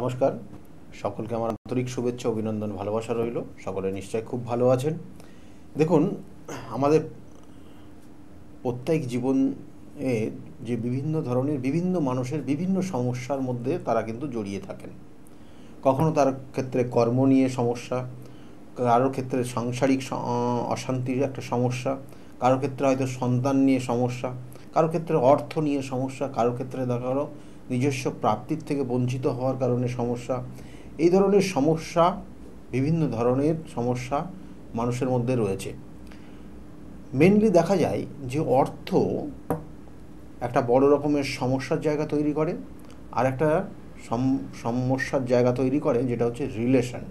নমস্কার, সকলকে আমার আন্তরিক শুভেচ্ছা, অভিনন্দন, ভালোবাসা রইল। সকলে নিশ্চয়ই খুব ভালো আছেন। দেখুন, আমাদের প্রত্যেক জীবনে যে বিভিন্ন ধরনের বিভিন্ন মানুষের বিভিন্ন সমস্যার মধ্যে তারা কিন্তু জড়িয়ে থাকেন। কখনো তার ক্ষেত্রে কর্ম নিয়ে সমস্যা, কারোর ক্ষেত্রে সাংসারিক অশান্তির একটা সমস্যা, কারোর ক্ষেত্রে হয়তো সন্তান নিয়ে সমস্যা, কারোর ক্ষেত্রে অর্থ নিয়ে সমস্যা, কারোর ক্ষেত্রে দেখা গেলো নিজস্ব প্রাপ্তির থেকে বঞ্চিত হওয়ার কারণে সমস্যা। এই ধরনের সমস্যা, বিভিন্ন ধরনের সমস্যা মানুষের মধ্যে রয়েছে। মেনলি দেখা যায় যে অর্থ একটা বড় রকমের সমস্যার জায়গা তৈরি করে, আর একটা সমস্যার জায়গা তৈরি করে যেটা হচ্ছে রিলেশন।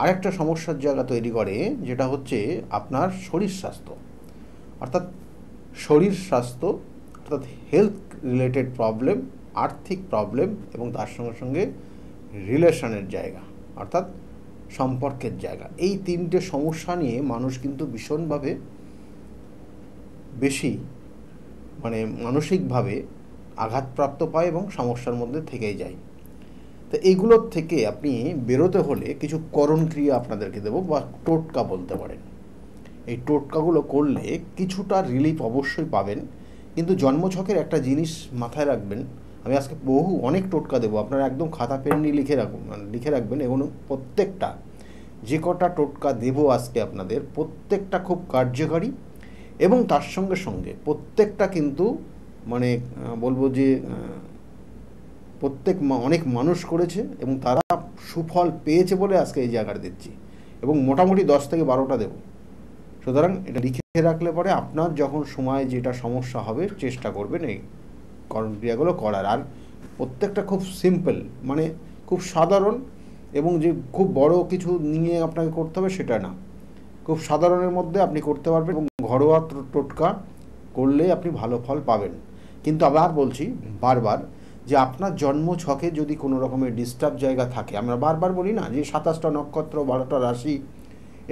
আরেকটা সমস্যার জায়গা তৈরি করে যেটা হচ্ছে আপনার শরীর স্বাস্থ্য, অর্থাৎ শরীর স্বাস্থ্য অর্থাৎ হেলথ রিলেটেড প্রবলেম, আর্থিক প্রবলেম, এবং তার সঙ্গে সঙ্গে রিলেশনের জায়গা অর্থাৎ সম্পর্কের জায়গা। এই তিনটে সমস্যা নিয়ে মানুষ কিন্তু ভীষণভাবে বেশি মানসিকভাবে আঘাতপ্রাপ্ত পায় এবং সমস্যার মধ্যে থেকেই যায়। তো এইগুলোর থেকে আপনি বেরোতে হলে কিছু করণ ক্রিয়া আপনাদেরকে দেবো, বা টোটকা বলতে পারেন। এই টোটকাগুলো করলে কিছুটা রিলিফ অবশ্যই পাবেন। কিন্তু জন্মছকের একটা জিনিস মাথায় রাখবেন, আমি আজকে অনেক টোটকা দেবো, আপনারা একদম খাতা পেন নিয়ে লিখে রাখবেন। এগুলো প্রত্যেকটা, যে কটা টোটকা দেবো আজকে আপনাদের, প্রত্যেকটা খুব কার্যকারী, এবং তার সঙ্গে সঙ্গে প্রত্যেকটা কিন্তু বলবো যে অনেক মানুষ করেছে এবং তারা সুফল পেয়েছে বলে আজকে এই জায়গাটা দিচ্ছি, এবং মোটামুটি 10 থেকে 12টা দেবো। সুতরাং এটা লিখে রাখলে পরে আপনার যখন সময় যেটা সমস্যা হবে চেষ্টা করবেন এই ক্রিয়াগুলো করার। আর প্রত্যেকটা খুব সিম্পল, খুব সাধারণ, এবং যে খুব বড় কিছু নিয়ে আপনাকে করতে হবে সেটা না, খুব সাধারণের মধ্যে আপনি করতে পারবেন, এবং ঘরোয়া টোটকা করলে আপনি ভালো ফল পাবেন। কিন্তু আবার বলছি বারবার যে আপনার জন্ম ছকে যদি কোনো রকমের ডিস্টার্ব জায়গা থাকে, আমরা বারবার বলি না যে 27টা নক্ষত্র, 12টা রাশি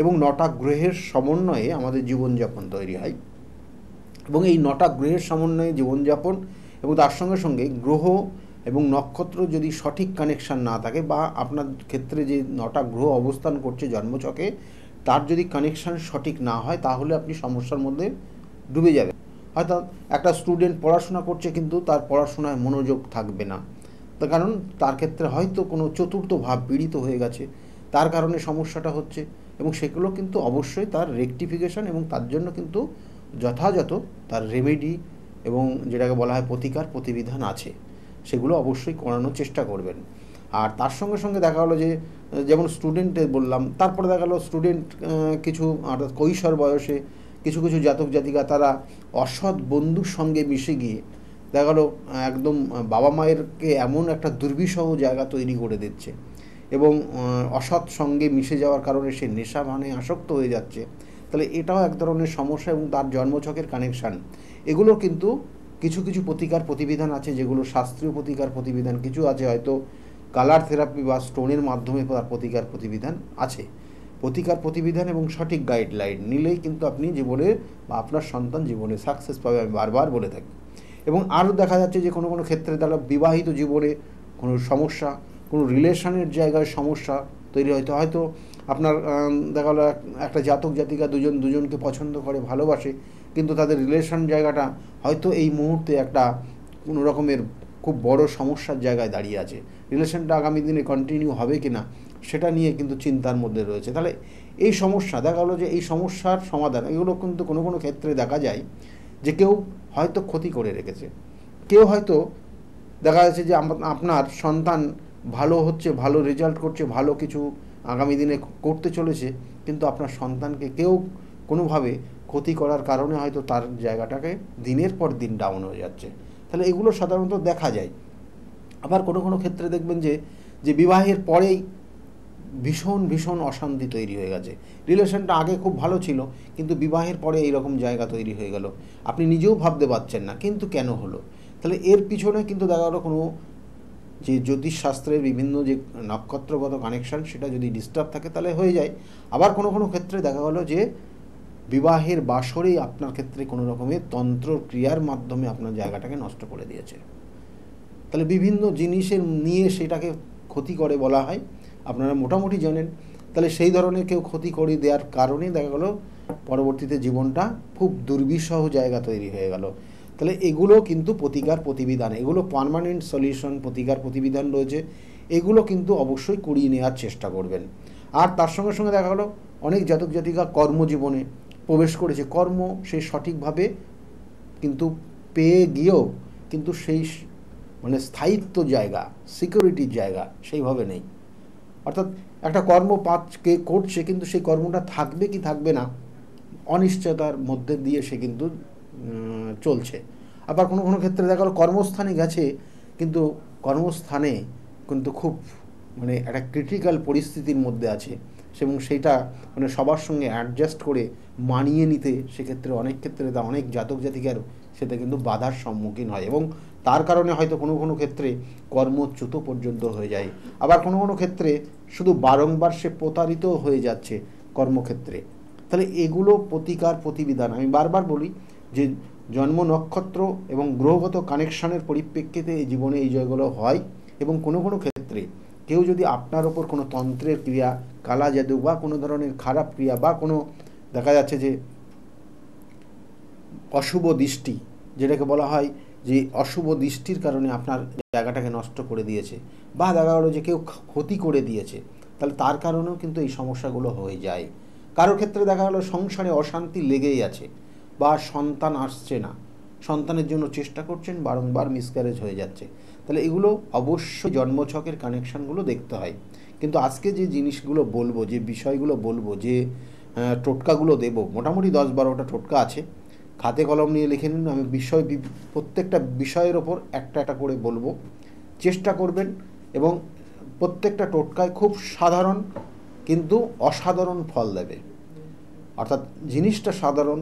এবং 9টা গ্রহের সমন্বয়ে আমাদের জীবনযাপন তৈরি হয়, এবং এই 9টা গ্রহের সমন্বয়ে জীবনযাপন, এবং তার সঙ্গে সঙ্গে গ্রহ এবং নক্ষত্র যদি সঠিক কানেকশান না থাকে, বা আপনার ক্ষেত্রে যে 9টা গ্রহ অবস্থান করছে জন্মছকে তার যদি কানেকশান সঠিক না হয়, তাহলে আপনি সমস্যার মধ্যে ডুবে যাবেন। হয়তো একটা স্টুডেন্ট পড়াশোনা করছে কিন্তু তার পড়াশোনায় মনোযোগ থাকবে না, তার কারণ তার ক্ষেত্রে হয়তো কোনো চতুর্থ ভাব পীড়িত হয়ে গেছে, তার কারণে সমস্যাটা হচ্ছে। এবং সেগুলো কিন্তু অবশ্যই তার রেকটিফিকেশান, এবং তার জন্য কিন্তু যথাযথ তার রেমেডি এবং যেটাকে বলা হয় প্রতিকার প্রতিবিধান আছে, সেগুলো অবশ্যই করানোর চেষ্টা করবেন। আর তার সঙ্গে সঙ্গে দেখা গেলো যে যেমন স্টুডেন্টের বললাম, তারপরে দেখা গেলো স্টুডেন্ট কিছু অর্থাৎ কৈশোর বয়সে কিছু কিছু জাতক জাতিকা তারা অসৎ বন্ধুর সঙ্গে মিশে গিয়ে দেখা গেলো একদম বাবা মায়েরকে এমন একটা দুর্বিষহ জায়গা তৈরি করে দিচ্ছে, এবং অসৎ সঙ্গে মিশে যাওয়ার কারণে সে নেশা ভানে আসক্ত হয়ে যাচ্ছে। তাহলে এটাও এক ধরনের সমস্যা, এবং তার জন্মছকের কানেকশান, এগুলো কিন্তু কিছু কিছু প্রতিকার প্রতিবিধান আছে, যেগুলো শাস্ত্রীয় প্রতিকার প্রতিবিধান কিছু আছে, হয়তো কালার থেরাপি বা স্টোনের মাধ্যমে তার প্রতিকার প্রতিবিধান আছে। প্রতিকার প্রতিবিধান এবং সঠিক গাইডলাইন নিলেই কিন্তু আপনি জীবনে বা আপনার সন্তান জীবনে সাকসেস পাবে, আমি বারবার বলে থাকি। এবং আরও দেখা যাচ্ছে যে কোনো কোনো ক্ষেত্রে তারা বিবাহিত জীবনে কোনো সমস্যা, কোনো রিলেশনের জায়গায় সমস্যা তৈরি হয়তো আপনার দেখা গেলো একটা জাতক জাতিকা দুজনকে পছন্দ করে, ভালোবাসে, কিন্তু তাদের রিলেশন জায়গাটা হয়তো এই মুহূর্তে একটা কোনো রকমের খুব বড় সমস্যার জায়গায় দাঁড়িয়ে আছে। রিলেশনটা আগামী দিনে কন্টিনিউ হবে কি না সেটা নিয়ে কিন্তু চিন্তার মধ্যে রয়েছে। তাহলে এই সমস্যা দেখা গেলো যে এই সমস্যার সমাধান, এগুলো কিন্তু কোনো কোনো ক্ষেত্রে দেখা যায় যে কেউ হয়তো ক্ষতি করে রেখেছে, কেউ হয়তো দেখা যাচ্ছে যে আপনার সন্তান ভালো হচ্ছে, ভালো রেজাল্ট করছে, ভালো কিছু আগামী দিনে করতে চলেছে, কিন্তু আপনার সন্তানকে কেউ কোনোভাবে ক্ষতি করার কারণে হয়তো তার জায়গাটাকে দিনের পর দিন ডাউন হয়ে যাচ্ছে। তাহলে এগুলো সাধারণত দেখা যায়। আবার কোনো কোনো ক্ষেত্রে দেখবেন যে বিবাহের পরেই ভীষণ ভীষণ অশান্তি তৈরি হয়ে গেছে, রিলেশনটা আগে খুব ভালো ছিল কিন্তু বিবাহের পরে এইরকম জায়গা তৈরি হয়ে গেল, আপনি নিজেও ভাবতে পারছেন না কিন্তু কেন হলো। তাহলে এর পিছনে কিন্তু দেখা গেলো কোনো যে জ্যোতিষশাস্ত্রের বিভিন্ন যে নক্ষত্রগত কানেকশান সেটা যদি ডিস্টার্ব থাকে তাহলে হয়ে যায়। আবার কোনো কোনো ক্ষেত্রে দেখা গেলো যে বিবাহের বাসরেই আপনার ক্ষেত্রে কোনো রকমের তন্ত্র ক্রিয়ার মাধ্যমে আপনার জায়গাটাকে নষ্ট করে দিয়েছে। তাহলে বিভিন্ন জিনিসের নিয়ে সেটাকে ক্ষতি করে বলা হয়, আপনারা মোটামুটি জানেন। তাহলে সেই ধরনের কেউ ক্ষতি করে দেওয়ার কারণে দেখা গেল পরবর্তীতে জীবনটা খুব দুর্বিষহ জায়গা তৈরি হয়ে গেল। তাহলে এগুলো কিন্তু প্রতিকার প্রতিবিধান, এগুলো পার্মানেন্ট সলিউশন, প্রতিকার প্রতিবিধান রয়েছে, এগুলো কিন্তু অবশ্যই কুড়িয়ে নেওয়ার চেষ্টা করবেন। আর তার সঙ্গে সঙ্গে দেখা গেলো অনেক জাতক জাতিকা কর্মজীবনে প্রবেশ করেছে, কর্ম সে সঠিকভাবে কিন্তু পেয়ে গিয়েও কিন্তু সেই মানে স্থায়িত্ব জায়গা, সিকিউরিটির জায়গা সেইভাবে নেই। অর্থাৎ একটা কর্ম কে করছে, কিন্তু সেই কর্মটা থাকবে কি থাকবে না অনিশ্চয়তার মধ্যে দিয়ে সে কিন্তু চলছে। আবার কোনো কোনো ক্ষেত্রে দেখা গেলো কর্মস্থানে গেছে, কিন্তু কর্মস্থানে কিন্তু খুব মানে একটা ক্রিটিক্যাল পরিস্থিতির মধ্যে আছে, এবং সেইটা মানে সবার সঙ্গে অ্যাডজাস্ট করে মানিয়ে নিতে সেক্ষেত্রে অনেক ক্ষেত্রে অনেক জাতক জাতিকার সেটা কিন্তু বাধার সম্মুখীন হয়, এবং তার কারণে হয়তো কোনো কোনো ক্ষেত্রে কর্মচ্যুত পর্যন্ত হয়ে যায়। আবার কোনো কোনো ক্ষেত্রে শুধু বারংবার সে প্রতারিত হয়ে যাচ্ছে কর্মক্ষেত্রে। তাহলে এগুলো প্রতিকার প্রতিবিধান। আমি বারবার বলি যে জন্ম নক্ষত্র এবং গ্রহগত কানেকশানের পরিপ্রেক্ষিতে এই জীবনে এই জয়গুলো হয়, এবং কোনো কোনো ক্ষেত্রে কেউ যদি আপনার ওপর কোনো তন্ত্রের ক্রিয়া, কালা জাদু বা কোনো ধরনের খারাপ ক্রিয়া বা কোনো দেখা যাচ্ছে যে অশুভ দৃষ্টি, যেটাকে বলা হয় যে অশুভ দৃষ্টির কারণে আপনার জায়গাটাকে নষ্ট করে দিয়েছে, বা দেখা গেলো যে কেউ ক্ষতি করে দিয়েছে, তাহলে তার কারণেও কিন্তু এই সমস্যাগুলো হয়ে যায়। কারোর ক্ষেত্রে দেখা গেলো সংসারে অশান্তি লেগেই আছে, বা সন্তান আসছে না, সন্তানের জন্য চেষ্টা করছেন, বারংবার মিসক্যারেজ হয়ে যাচ্ছে। তাহলে এগুলো অবশ্যই জন্মছকের কানেকশানগুলো দেখতে হয়। কিন্তু আজকে যে জিনিসগুলো বলবো, যে বিষয়গুলো বলবো, যে টোটকাগুলো দেব, মোটামুটি 10-12টা টোটকা আছে, খাতে কলম নিয়ে লিখে নিন। আমি প্রত্যেকটা বিষয়ের ওপর একটা একটা করে বলবো, চেষ্টা করবেন, এবং প্রত্যেকটা টোটকায় খুব সাধারণ কিন্তু অসাধারণ ফল দেবে। অর্থাৎ জিনিসটা সাধারণ,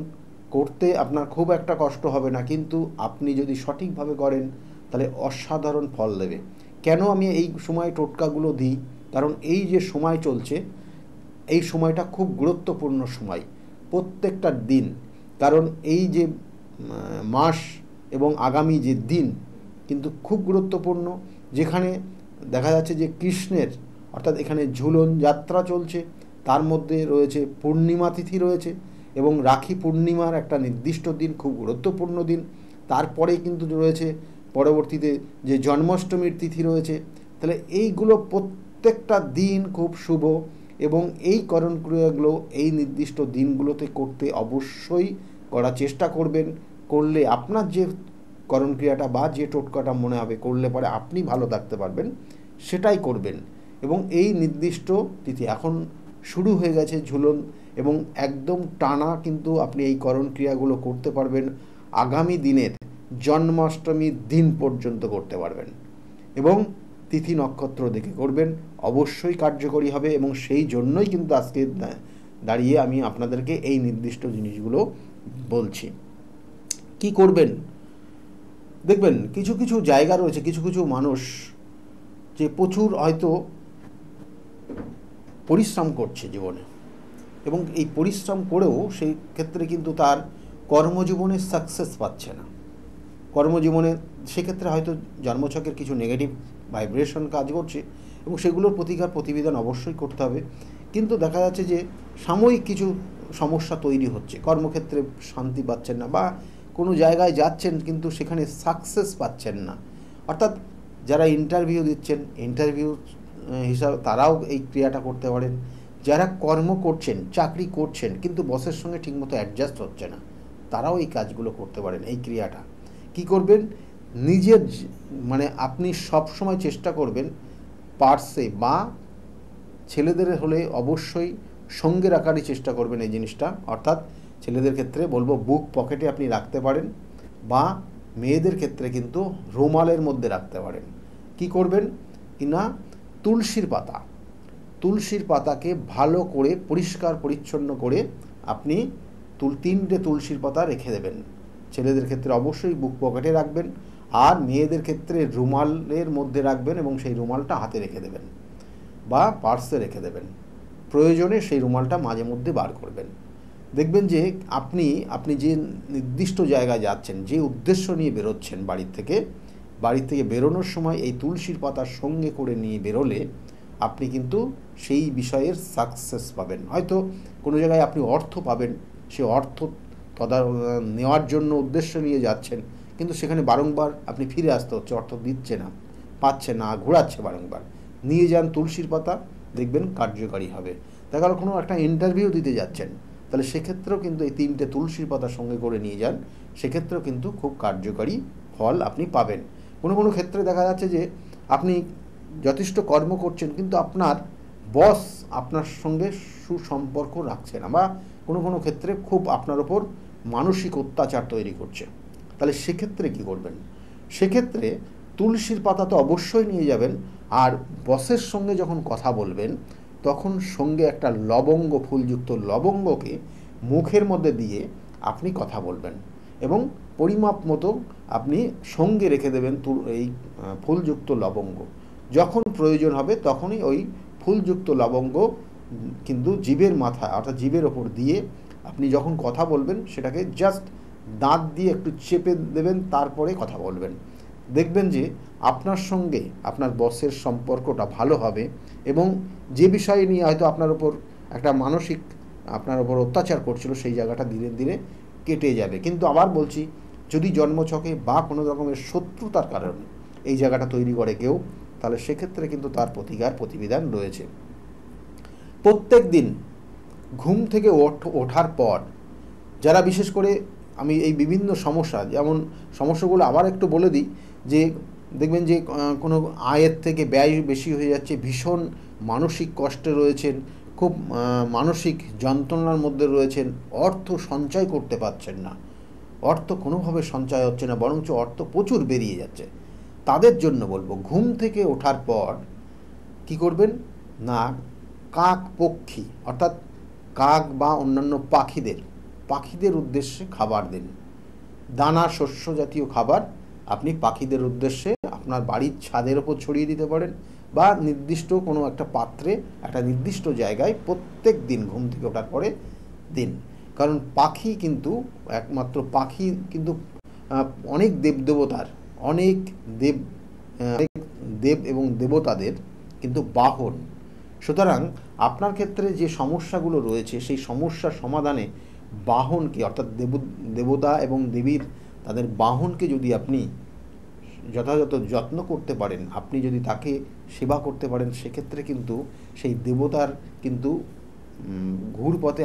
করতে আপনার খুব একটা কষ্ট হবে না, কিন্তু আপনি যদি সঠিকভাবে করেন তাহলে অসাধারণ ফল দেবে। কেন আমি এই সময় টোটকাগুলো দিই? কারণ এই যে সময় চলছে, এই সময়টা খুব গুরুত্বপূর্ণ সময়, প্রত্যেকটা দিন। কারণ এই যে মাস এবং আগামী যে দিন কিন্তু খুব গুরুত্বপূর্ণ, যেখানে দেখা যাচ্ছে যে কৃষ্ণের অর্থাৎ এখানে ঝুলন যাত্রা চলছে, তার মধ্যে রয়েছে পূর্ণিমা তিথি রয়েছে, এবং রাখি পূর্ণিমার একটা নির্দিষ্ট দিন, খুব গুরুত্বপূর্ণ দিন। তারপরে কিন্তু রয়েছে পরবর্তীতে যে জন্মাষ্টমীর তিথি রয়েছে। তাহলে এইগুলো প্রত্যেকটা দিন খুব শুভ, এবং এই করণ ক্রিয়াগুলো এই নির্দিষ্ট দিনগুলোতে করতে অবশ্যই করার চেষ্টা করবেন। করলে আপনার যে করণ ক্রিয়াটা বা যে টোটকাটা মনে হবে করলে পরে আপনি ভালো থাকতে পারবেন, সেটাই করবেন। এবং এই নির্দিষ্ট তিথি এখন শুরু হয়ে গেছে ঝুলন, এবং একদম টানা কিন্তু আপনি এই করণ ক্রিয়াগুলো করতে পারবেন, আগামী দিনের জন্মাষ্টমীর দিন পর্যন্ত করতে পারবেন, এবং তিথি নক্ষত্র দেখে করবেন, অবশ্যই কার্যকরী হবে। এবং সেই জন্যই কিন্তু আজকে দাঁড়িয়ে আমি আপনাদেরকে এই নির্দিষ্ট জিনিসগুলো বলছি। কি করবেন দেখবেন, কিছু কিছু জায়গা রয়েছে, কিছু কিছু মানুষ যে প্রচুর হয়তো পরিশ্রম করছে জীবনে, এবং এই পরিশ্রম করেও সেই ক্ষেত্রে কিন্তু তার কর্মজীবনে সাকসেস পাচ্ছে না। কর্মজীবনে সেক্ষেত্রে হয়তো জন্মছকের কিছু নেগেটিভ ভাইব্রেশন কাজ করছে, এবং সেগুলোর প্রতিকার প্রতিবিধান অবশ্যই করতে হবে। কিন্তু দেখা যাচ্ছে যে সাময়িক কিছু সমস্যা তৈরি হচ্ছে, কর্মক্ষেত্রে শান্তি পাচ্ছেন না, বা কোনো জায়গায় যাচ্ছেন কিন্তু সেখানে সাকসেস পাচ্ছেন না। অর্থাৎ যারা ইন্টারভিউ দিচ্ছেন, ইন্টারভিউ হিসাবে তারাও এই ক্রিয়াটা করতে পারেন। যারা কর্ম করছেন, চাকরি করছেন, কিন্তু বসের সঙ্গে ঠিকমতো অ্যাডজাস্ট হচ্ছে না, তারাও এই কাজগুলো করতে পারেন, এই ক্রিয়াটা। কি করবেন, নিজের মানে আপনি সব সময় চেষ্টা করবেন পার্সে, বা ছেলেদের হলে অবশ্যই সঙ্গে রাখারই চেষ্টা করবেন এই জিনিসটা। অর্থাৎ ছেলেদের ক্ষেত্রে বলবো বুক পকেটে আপনি রাখতে পারেন, বা মেয়েদের ক্ষেত্রে কিন্তু রুমালের মধ্যে রাখতে পারেন। কি করবেন কিনা, তুলসীর পাতাকে ভালো করে পরিষ্কার পরিচ্ছন্ন করে আপনি 3টে তুলসীর পাতা রেখে দেবেন। ছেলেদের ক্ষেত্রে অবশ্যই বুক পকেটে রাখবেন, আর মেয়েদের ক্ষেত্রে রুমালের মধ্যে রাখবেন, এবং সেই রুমালটা হাতে রেখে দেবেন বা পার্সে রেখে দেবেন। প্রয়োজনে সেই রুমালটা মাঝে মধ্যে বার করবেন। দেখবেন যে আপনি যে নির্দিষ্ট জায়গায় যাচ্ছেন, যে উদ্দেশ্য নিয়ে বেরোচ্ছেন বাড়ির থেকে, বাড়ি থেকে বেরোনোর সময় এই তুলসীর পাতা সঙ্গে করে নিয়ে বেরোলে আপনি কিন্তু সেই বিষয়ের সাকসেস পাবেন। হয়তো কোনো জায়গায় আপনি অর্থ পাবেন, সে অর্থ নেওয়ার জন্য উদ্দেশ্য নিয়ে যাচ্ছেন, কিন্তু সেখানে বারংবার আপনি ফিরে আসতে হচ্ছে, অর্থ দিচ্ছে না, পাচ্ছে না, ঘোরাচ্ছে বারংবার। নিয়ে যান তুলসীর পাতা, দেখবেন কার্যকারী হবে। দেখা গেল কোনো একটা ইন্টারভিউ দিতে যাচ্ছেন, তাহলে সেক্ষেত্রেও কিন্তু এই 3টে তুলসীর পাতা সঙ্গে করে নিয়ে যান, সেক্ষেত্রেও কিন্তু খুব কার্যকারী ফল আপনি পাবেন। কোনো কোনো ক্ষেত্রে দেখা যাচ্ছে যে আপনি যথেষ্ট কর্ম করছেন, কিন্তু আপনার বস আপনার সঙ্গে সুসম্পর্ক রাখছে না, বা কোনো কোনো ক্ষেত্রে খুব আপনার ওপর মানসিক অত্যাচার তৈরি করছে। তাহলে সেক্ষেত্রে কি করবেন? সেক্ষেত্রে তুলসীর পাতা তো অবশ্যই নিয়ে যাবেন, আর বসের সঙ্গে যখন কথা বলবেন তখন সঙ্গে একটা লবঙ্গ, ফুলযুক্ত লবঙ্গকে মুখের মধ্যে দিয়ে আপনি কথা বলবেন, এবং পরিমাপ মতো আপনি সঙ্গে রেখে দেবেন এই ফুলযুক্ত লবঙ্গ। যখন প্রয়োজন হবে তখনই ওই ফুলযুক্ত লবঙ্গ কিন্তু জিভের মাথায়, অর্থাৎ জিভের ওপর দিয়ে আপনি যখন কথা বলবেন সেটাকে জাস্ট দাঁত দিয়ে একটু চেপে দেবেন, তারপরে কথা বলবেন। দেখবেন যে আপনার সঙ্গে আপনার বসের সম্পর্কটা ভালো হবে, এবং যে বিষয় নিয়ে হয়তো আপনার ওপর একটা মানসিক আপনার ওপর অত্যাচার করছিল সেই জায়গাটা ধীরে ধীরে কেটে যাবে। কিন্তু আবার বলছি, যদি জন্মছকে বা কোনো রকমের শত্রুতার কারণে এই জায়গাটা তৈরি করে কেউ, তাহলে সেক্ষেত্রে কিন্তু তার প্রতিবিধান রয়েছে। প্রত্যেক দিন ঘুম থেকে ওঠার পর যারা, বিশেষ করে আমি এই বিভিন্ন সমস্যা, যেমন সমস্যাগুলো আবার একটু বলে দিই, যে দেখবেন যে কোনো আয়ের থেকে ব্যয় বেশি হয়ে যাচ্ছে, ভীষণ মানসিক কষ্টে রয়েছেন, খুব মানসিক যন্ত্রণার মধ্যে রয়েছেন, অর্থ সঞ্চয় করতে পারছেন না, অর্থ কোনোভাবে সঞ্চয় হচ্ছে না, বরঞ্চ অর্থ প্রচুর বেরিয়ে যাচ্ছে, তাদের জন্য বলবো ঘুম থেকে ওঠার পর কি করবেন না, কাক পক্ষী অর্থাৎ কাক বা অন্যান্য পাখিদের উদ্দেশ্যে খাবার দিন। দানা শস্য জাতীয় খাবার আপনি পাখিদের উদ্দেশ্যে আপনার বাড়ির ছাদের ওপর ছড়িয়ে দিতে পারেন, বা নির্দিষ্ট কোনো একটা পাত্রে একটা নির্দিষ্ট জায়গায় প্রত্যেক দিন ঘুম থেকে ওঠার পরে দিন। কারণ পাখি কিন্তু একমাত্র পাখি কিন্তু অনেক দেবদেবতার, অনেক দেব এবং দেবতাদের কিন্তু বাহন। সুতরাং আপনার ক্ষেত্রে যে সমস্যাগুলো রয়েছে সেই সমস্যার সমাধানে বাহনকে, অর্থাৎ দেবতা এবং দেবীর তাদের বাহনকে যদি আপনি যথাযথ যত্ন করতে পারেন, আপনি যদি তাকে সেবা করতে পারেন, সেক্ষেত্রে কিন্তু সেই দেবতার কিন্তু ঘুরপথে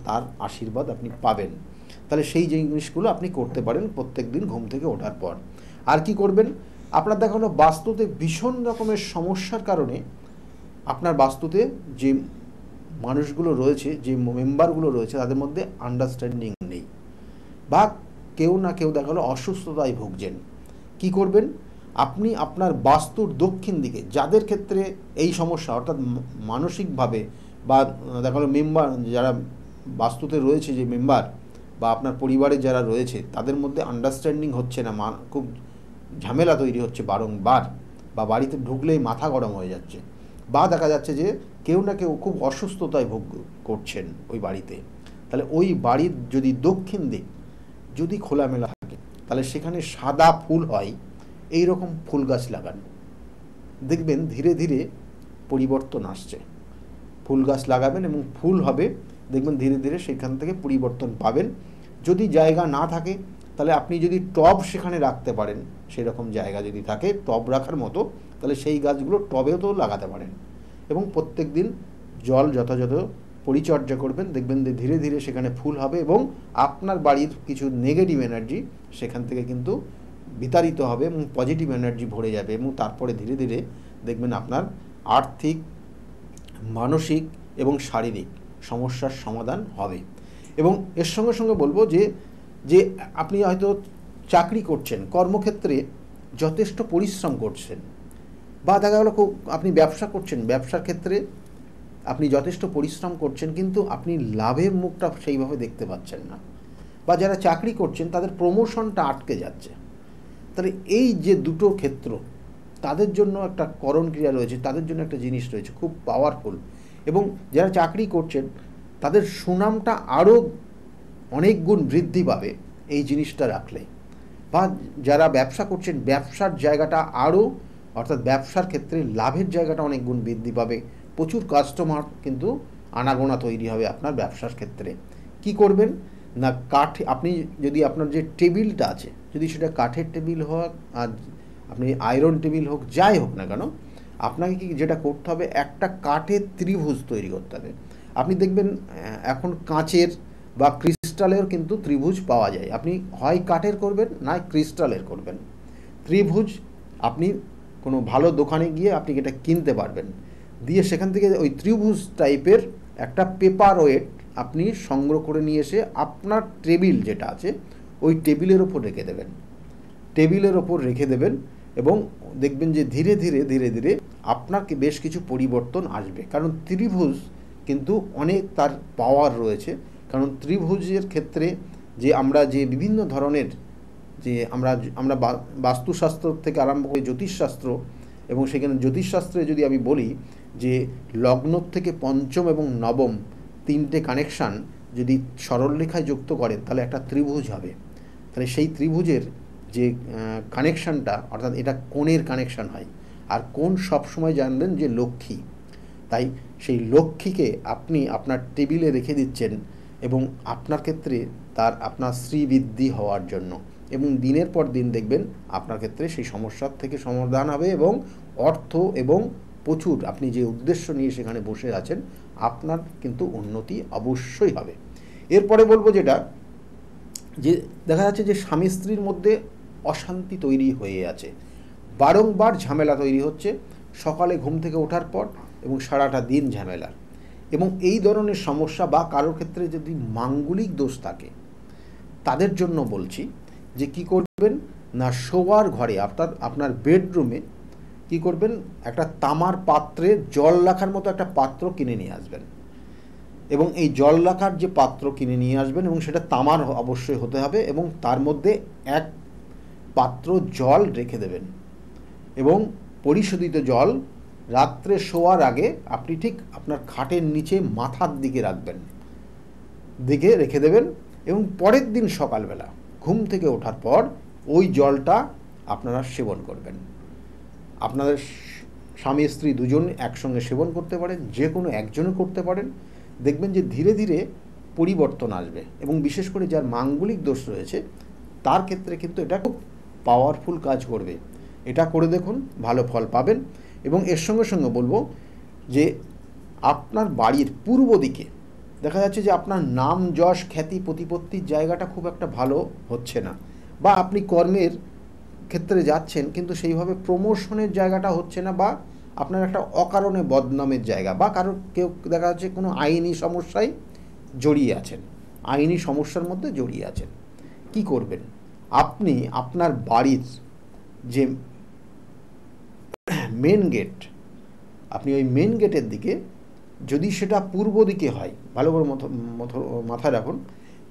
তার আশীর্বাদ আপনি পাবেন। তাহলে সেই জিনিসগুলো আপনি করতে পারেন প্রত্যেক দিন ঘুম থেকে ওঠার পর। আর কি করবেন, আপনার দেখা হলো বাস্তুতে ভীষণ রকমের সমস্যার কারণে আপনার বাস্তুতে যে মানুষগুলো রয়েছে, যে মেম্বারগুলো রয়েছে, তাদের মধ্যে আন্ডারস্ট্যান্ডিং নেই, বা কেউ না কেউ দেখা গেলো অসুস্থতায় ভুগছেন। কি করবেন, আপনি আপনার বাস্তুর দক্ষিণ দিকে যাদের ক্ষেত্রে এই সমস্যা, অর্থাৎ মানসিকভাবে বা দেখা গেলো মেম্বার যারা বাস্তুতে রয়েছে, যে মেম্বার বা আপনার পরিবারে যারা রয়েছে, তাদের মধ্যে আন্ডারস্ট্যান্ডিং হচ্ছে না, খুব ঝামেলা তৈরি হচ্ছে বারংবার, বা বাড়িতে ঢুকলেই মাথা গরম হয়ে যাচ্ছে, বা দেখা যাচ্ছে যে কেউ না কেউ খুব অসুস্থতায় ভোগ করছেন ওই বাড়িতে, তাহলে ওই বাড়ির যদি দক্ষিণ দিক যদি খোলামেলা থাকে, তাহলে সেখানে সাদা ফুল হয়, এই রকম ফুল গাছ লাগান, দেখবেন ধীরে ধীরে পরিবর্তন আসছে। ফুল গাছ লাগাবেন এবং ফুল হবে, দেখবেন ধীরে ধীরে সেখান থেকে পরিবর্তন পাবেন। যদি জায়গা না থাকে, তাহলে আপনি যদি টব সেখানে রাখতে পারেন, সেরকম জায়গা যদি থাকে টব রাখার মতো, তাহলে সেই গাছগুলো টবেও তো লাগাতে পারেন, এবং প্রত্যেক দিন জল যথাযথ পরিচর্যা করবেন, দেখবেন ধীরে ধীরে সেখানে ফুল হবে, এবং আপনার বাড়ির কিছু নেগেটিভ এনার্জি সেখান থেকে কিন্তু বিতাড়িত হবে এবং পজিটিভ এনার্জি ভরে যাবে, এবং তারপরে ধীরে ধীরে দেখবেন আপনার আর্থিক, মানসিক এবং শারীরিক সমস্যার সমাধান হবে। এবং এর সঙ্গে সঙ্গে বলবো যে আপনি হয়তো চাকরি করছেন, কর্মক্ষেত্রে যথেষ্ট পরিশ্রম করছেন, বা দেখা গেলো আপনি ব্যবসা করছেন, ব্যবসার ক্ষেত্রে আপনি যথেষ্ট পরিশ্রম করছেন, কিন্তু আপনি লাভের মুখটা সেইভাবে দেখতে পাচ্ছেন না, বা যারা চাকরি করছেন তাদের প্রমোশনটা আটকে যাচ্ছে। তাহলে এই যে দুটো ক্ষেত্র, তাদের জন্য একটা করণ ক্রিয়া রয়েছে, তাদের জন্য একটা জিনিস রয়েছে খুব পাওয়ারফুল, এবং যারা চাকরি করছেন তাদের সুনামটা আরও অনেক গুণ বৃদ্ধি পাবে এই জিনিসটা রাখলে, বা যারা ব্যবসা করছেন ব্যবসার জায়গাটা আরও, অর্থাৎ ব্যবসার ক্ষেত্রে লাভের জায়গাটা অনেক গুণ বৃদ্ধি পাবে, প্রচুর কাস্টমার কিন্তু আনাগোনা তৈরি হবে আপনার ব্যবসার ক্ষেত্রে। কি করবেন না, আপনি যদি আপনার যে টেবিলটা আছে, যদি সেটা কাঠের টেবিল হোক আর আপনি আয়রন টেবিল হোক, যাই হোক না কেন, আপনাকে কি যেটা করতে হবে, একটা কাঠের ত্রিভুজ তৈরি করতে হবে। আপনি দেখবেন এখন কাঁচের বা ক্রিস্টালের কিন্তু ত্রিভুজ পাওয়া যায়, আপনি হয় কাঠের করবেন না ক্রিস্টালের করবেন। ত্রিভুজ আপনি কোনো ভালো দোকানে গিয়ে আপনি এটা কিনতে পারবেন, দিয়ে সেখান থেকে ওই ত্রিভুজ টাইপের একটা পেপার ওয়েট আপনি সংগ্রহ করে নিয়ে এসে আপনার টেবিল যেটা আছে ওই টেবিলের ওপর রেখে দেবেন, টেবিলের ওপর রেখে দেবেন, এবং দেখবেন যে ধীরে ধীরে ধীরে ধীরে আপনাকে বেশ কিছু পরিবর্তন আসবে। কারণ ত্রিভুজ কিন্তু অনেক তার পাওয়ার রয়েছে, কারণ ত্রিভুজের ক্ষেত্রে যে আমরা যে বিভিন্ন ধরনের যে আমরা বাস্তুশাস্ত্র থেকে আরম্ভ করে জ্যোতিষশাস্ত্র, এবং সেখানে জ্যোতিষশাস্ত্রে যদি আমি বলি যে লগ্ন থেকে পঞ্চম এবং নবম তিনটে কানেকশান যদি সরলরেখায় যুক্ত করেন তাহলে একটা ত্রিভুজ হবে। তাহলে সেই ত্রিভুজের যে কানেকশানটা, অর্থাৎ এটা কোণের কানেকশান হয়, আর কোণ সবসময় জানলেন যে লক্ষ্মী, তাই সেই লক্ষ্মীকে আপনি আপনার টেবিলে রেখে দিচ্ছেন এবং আপনার ক্ষেত্রে আপনার শ্রীবৃদ্ধি হওয়ার জন্য, এবং দিনের পর দিন দেখবেন আপনার ক্ষেত্রে সেই সমস্যার থেকে সমাধান হবে, এবং অর্থ এবং প্রচুর আপনি যে উদ্দেশ্য নিয়ে সেখানে বসে আছেন আপনার কিন্তু উন্নতি অবশ্যই হবে। এরপরে বলবো যেটা, যে দেখা যাচ্ছে যে স্বামী স্ত্রীর মধ্যে অশান্তি তৈরি হয়ে আছে, বারংবার ঝামেলা তৈরি হচ্ছে, সকালে ঘুম থেকে ওঠার পর এবং সারাটা দিন ঝামেলা, এবং এই ধরনের সমস্যা বা কারোর ক্ষেত্রে যদি মাঙ্গলিক দোষ থাকে তাদের জন্য বলছি যে কি করবেন না, শোয়ার ঘরে অর্থাৎ আপনার বেডরুমে কি করবেন, একটা তামার পাত্রে জল রাখার মতো একটা পাত্র কিনে নিয়ে আসবেন, এবং এই জল রাখার যে পাত্র কিনে নিয়ে আসবেন এবং সেটা তামার অবশ্যই হতে হবে, এবং তার মধ্যে এক পাত্র জল রেখে দেবেন, এবং পরিশোধিত জল রাত্রে শোয়ার আগে আপনি ঠিক আপনার খাটের নিচে মাথার দিকে রেখে দেবেন, এবং পরের দিন সকালবেলা ঘুম থেকে ওঠার পর ওই জলটা আপনারা সেবন করবেন। আপনাদের স্বামী স্ত্রী দুজন একসঙ্গে সেবন করতে পারেন, যে কোনো একজনও করতে পারেন, দেখবেন যে ধীরে ধীরে পরিবর্তন আসবে, এবং বিশেষ করে যার মাঙ্গলিক দোষ রয়েছে তার ক্ষেত্রে কিন্তু এটা খুব পাওয়ারফুল কাজ করবে। এটা করে দেখুন, ভালো ফল পাবেন। এবং এর সঙ্গে সঙ্গে বলবো যে আপনার বাড়ির পূর্ব দিকে দেখা যাচ্ছে যে আপনার নাম যশ খ্যাতি প্রতিপত্তির জায়গাটা খুব একটা ভালো হচ্ছে না, বা আপনি কর্মের ক্ষেত্রে যাচ্ছেন কিন্তু সেইভাবে প্রমোশনের জায়গাটা হচ্ছে না, বা আপনার একটা অকারণে বদনামের জায়গা, বা কেউ দেখা যাচ্ছে কোনো আইনি সমস্যায় জড়িয়ে আছেন, আইনি সমস্যার মধ্যে জড়িয়ে আছেন। কি করবেন, আপনি আপনার বাড়ির যে মেন গেট, আপনি ওই মেন গেটের দিকে, যদি সেটা পূর্ব দিকে হয়, ভালো করে মাথায় রাখুন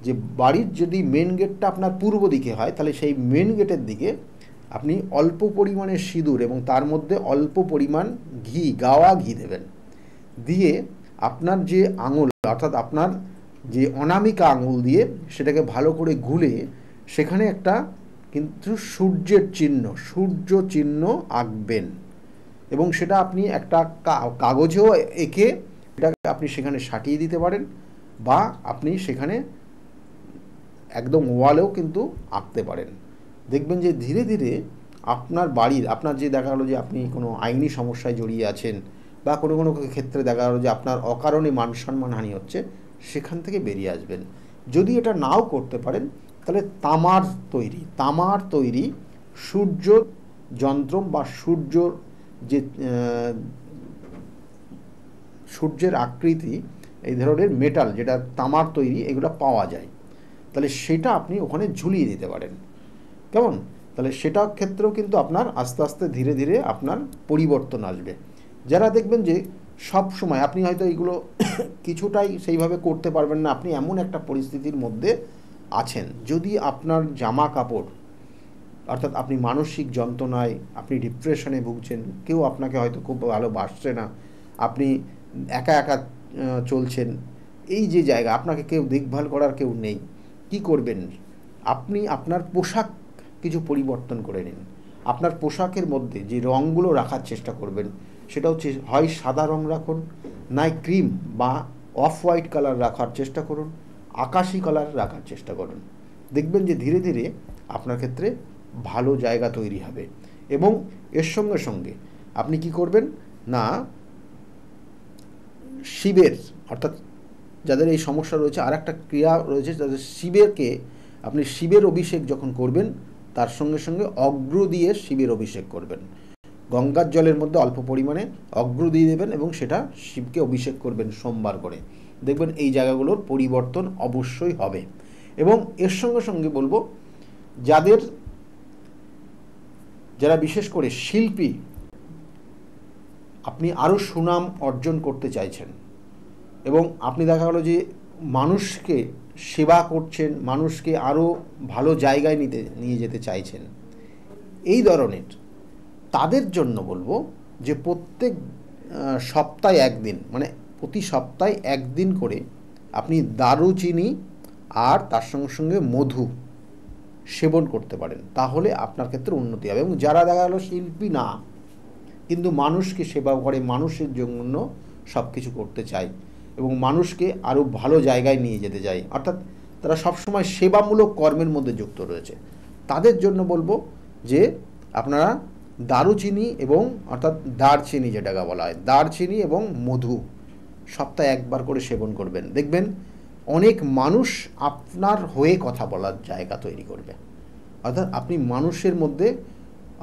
যে বাড়ির যদি মেন গেটটা আপনার পূর্ব দিকে হয় তাহলে সেই মেন গেটের দিকে আপনি অল্প পরিমাণে সিঁদুর এবং তার মধ্যে অল্প পরিমাণ ঘি, গাওয়া ঘি দেবেন, দিয়ে আপনার যে আঙুল অর্থাৎ আপনার যে অনামিকা আঙুল দিয়ে সেটাকে ভালো করে গুলে সেখানে একটা কিন্তু সূর্য চিহ্ন আঁকবেন, এবং সেটা আপনি একটা কাগজেও এঁকে এটাকে আপনি সেখানে সাটিয়ে দিতে পারেন, বা আপনি সেখানে একদম ওয়ালেও কিন্তু আঁকতে পারেন। দেখবেন যে ধীরে ধীরে আপনার বাড়ির, আপনার যে দেখা গেলো যে আপনি কোনো আইনি সমস্যায় জড়িয়ে আছেন, বা কোনো কোনো ক্ষেত্রে দেখা গেলো যে আপনার অকারণে মান সম্মানহানি হচ্ছে, সেখান থেকে বেরিয়ে আসবেন। যদি এটা নাও করতে পারেন তাহলে তামার তৈরি সূর্য যন্ত্র বা সূর্যের আকৃতি এই ধরনের মেটাল যেটা তামার তৈরি, এগুলো পাওয়া যায়, তাহলে সেটা আপনি ওখানে ঝুলিয়ে দিতে পারেন। কেমন? তাহলে সেটা ক্ষেত্রেও কিন্তু আপনার আস্তে আস্তে ধীরে ধীরে আপনার পরিবর্তন আসবে। যারা দেখবেন যে সব সময় আপনি হয়তো এইগুলো কিছুটাই সেইভাবে করতে পারবেন না, আপনি এমন একটা পরিস্থিতির মধ্যে আছেন, যদি আপনার জামা কাপড় অর্থাৎ আপনি মানসিক যন্ত্রণায়, আপনি ডিপ্রেশনে ভুগছেন, কেউ আপনাকে হয়তো খুব ভালোবাসছে না, আপনি একা একা চলছেন, এই যে জায়গা আপনাকে কেউ দেখভাল করার কেউ নেই, কি করবেন? আপনি আপনার পোশাক কিছু পরিবর্তন করে নিন। আপনার পোশাকের মধ্যে যে রঙগুলো রাখার চেষ্টা করবেন সেটা হচ্ছে হয় সাদা রং রাখুন, নয় ক্রিম বা অফ হোয়াইট কালার রাখার চেষ্টা করুন, আকাশি কালার রাখার চেষ্টা করুন। দেখবেন যে ধীরে ধীরে আপনার ক্ষেত্রে ভালো জায়গা তৈরি হবে। এবং এর সঙ্গে সঙ্গে আপনি কি করবেন না, শিবের, অর্থাৎ যাদের এই সমস্যা রয়েছে, আর একটা ক্রিয়া রয়েছে, যাদের শিবেরকে আপনি শিবের অভিষেক যখন করবেন তার সঙ্গে সঙ্গে অগ্র দিয়ে শিবের অভিষেক করবেন। গঙ্গার জলের মধ্যে অল্প পরিমাণে অগ্র দিয়ে দেবেন এবং সেটা শিবকে অভিষেক করবেন সোমবার করে। দেখবেন এই জায়গাগুলোর পরিবর্তন অবশ্যই হবে। এবং এর সঙ্গে সঙ্গে বলবো, যারা বিশেষ করে শিল্পী, আপনি আরও সুনাম অর্জন করতে চাইছেন এবং আপনি দেখা গেলো যে মানুষকে সেবা করছেন, মানুষকে আরও ভালো জায়গায় নিয়ে যেতে চাইছেন, এই ধরনের তাদের জন্য বলবো যে প্রত্যেক সপ্তাহে একদিন, মানে প্রতি সপ্তাহে একদিন করে আপনি দারুচিনি আর তার সঙ্গে সঙ্গে মধু সেবন করতে পারেন। তাহলে আপনার ক্ষেত্রে উন্নতি হবে। এবং যারা দেখা গেলো শিল্পী না, কিন্তু মানুষকে সেবা করে, মানুষের জন্য সব কিছু করতে চায় এবং মানুষকে আরও ভালো জায়গায় নিয়ে যেতে চায়, অর্থাৎ তারা সবসময় সেবামূলক কর্মের মধ্যে যুক্ত রয়েছে, তাদের জন্য বলবো যে আপনারা দারুচিনি এবং অর্থাৎ দারচিনি যেটাকে বলা হয়, দারচিনি এবং মধু সপ্তাহে একবার করে সেবন করবেন। দেখবেন অনেক মানুষ আপনার হয়ে কথা বলার জায়গা তৈরি করবে, অর্থাৎ আপনি মানুষের মধ্যে,